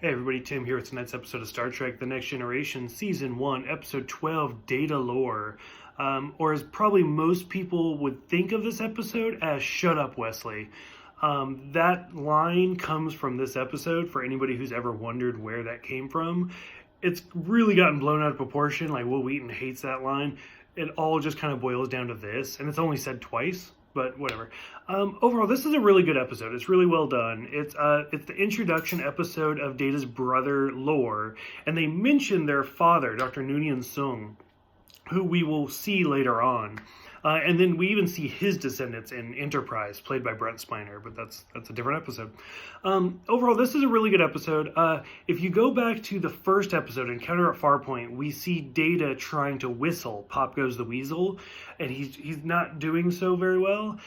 Hey everybody, Tim here with tonight's episode of Star Trek The Next Generation, Season 1, Episode 12, Datalore. Or as probably most people would think of this episode as Shut Up, Wesley. That line comes from this episode, for anybody who's ever wondered where that came from. It's really gotten blown out of proportion, like Will Wheaton hates that line. It all just kind of boils down to this, and it's only said twice. But whatever. Overall, this is a really good episode. It's really well done. It's the introduction episode of Data's brother, Lore, and they mention their father, Dr. Noonien Soong, who we will see later on. And then we even see his descendants in Enterprise, played by Brent Spiner, but that's a different episode. Overall, this is a really good episode. If you go back to the first episode, Encounter at Farpoint, we see Data trying to whistle, Pop Goes the Weasel, and he's not doing so very well.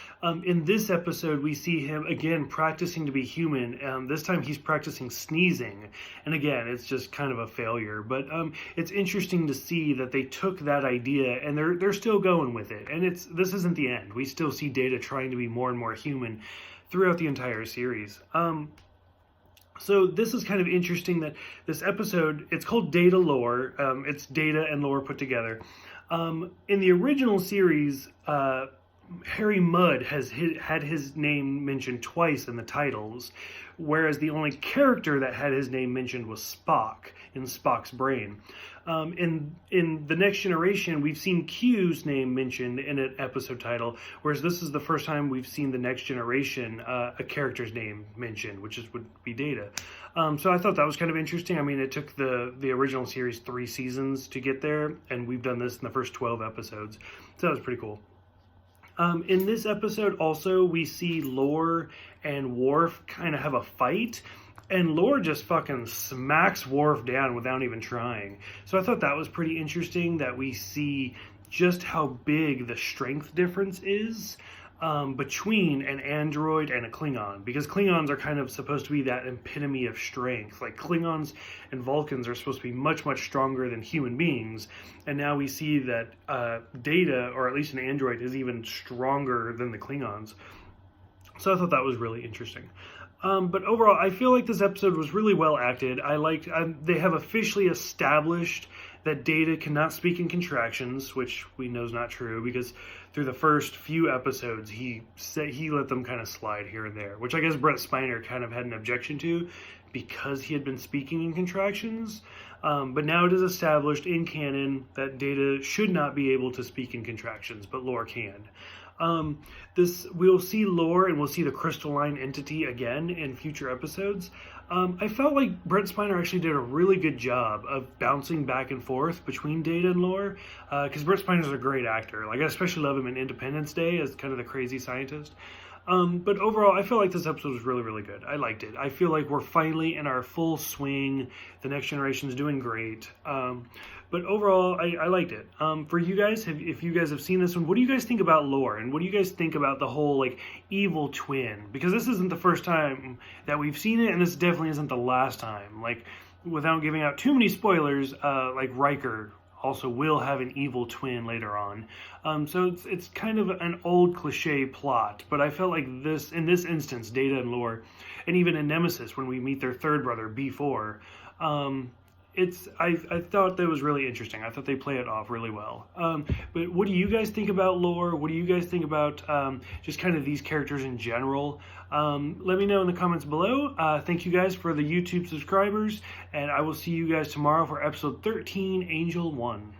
In this episode, we see him, again, practicing to be human. This time he's practicing sneezing, and again, it's just kind of a failure. But it's interesting to see that they took that idea, and they're still going with it. And this isn't the end. We still see Data trying to be more and more human throughout the entire series. So this is kind of interesting that this episode, it's called Datalore. It's Data and Lore put together. In the original series, Harry Mudd had his name mentioned twice in the titles, whereas the only character that had his name mentioned was Spock, in Spock's brain. In The Next Generation, we've seen Q's name mentioned in an episode title, whereas this is the first time we've seen The Next Generation, a character's name mentioned, which would be Data. So I thought that was kind of interesting. I mean, it took the original series 3 seasons to get there, and we've done this in the first 12 episodes. So that was pretty cool. In this episode, also, we see Lore and Worf kind of have a fight, and Lore just fucking smacks Worf down without even trying. So I thought that was pretty interesting, that we see just how big the strength difference is between an android and a Klingon, because Klingons are kind of supposed to be that epitome of strength. Like, Klingons and Vulcans are supposed to be much, much stronger than human beings, and now we see that Data, or at least an android, is even stronger than the Klingons. So I thought that was really interesting. But overall, I feel like this episode was really well acted. They have officially established that Data cannot speak in contractions, which we know is not true, because through the first few episodes, he let them kind of slide here and there, which I guess Brent Spiner kind of had an objection to, because he had been speaking in contractions. But now it is established in canon that Data should not be able to speak in contractions, but Lore can. We'll see Lore and we'll see the crystalline entity again in future episodes. I felt like Brent Spiner actually did a really good job of bouncing back and forth between Data and Lore, because Brent Spiner's a great actor. Like, I especially love him in Independence Day as kind of the crazy scientist. But overall, I feel like this episode was really, really good. I liked it. I feel like we're finally in our full swing. The Next Generation's doing great. But overall, I liked it. For you guys, if you guys have seen this one, what do you guys think about Lore? And what do you guys think about the whole, like, evil twin? Because this isn't the first time that we've seen it, and this definitely isn't the last time. Like, without giving out too many spoilers, like, Riker also will have an evil twin later on. So it's kind of an old cliche plot, but I felt like in this instance, Data and Lore, and even in Nemesis, when we meet their third brother, B4, I thought that was really interesting. I thought they play it off really well. But what do you guys think about Lore? What do you guys think about just kind of these characters in general? Let me know in the comments below. Thank you guys for the YouTube subscribers, and I will see you guys tomorrow for episode 13, Angel 1.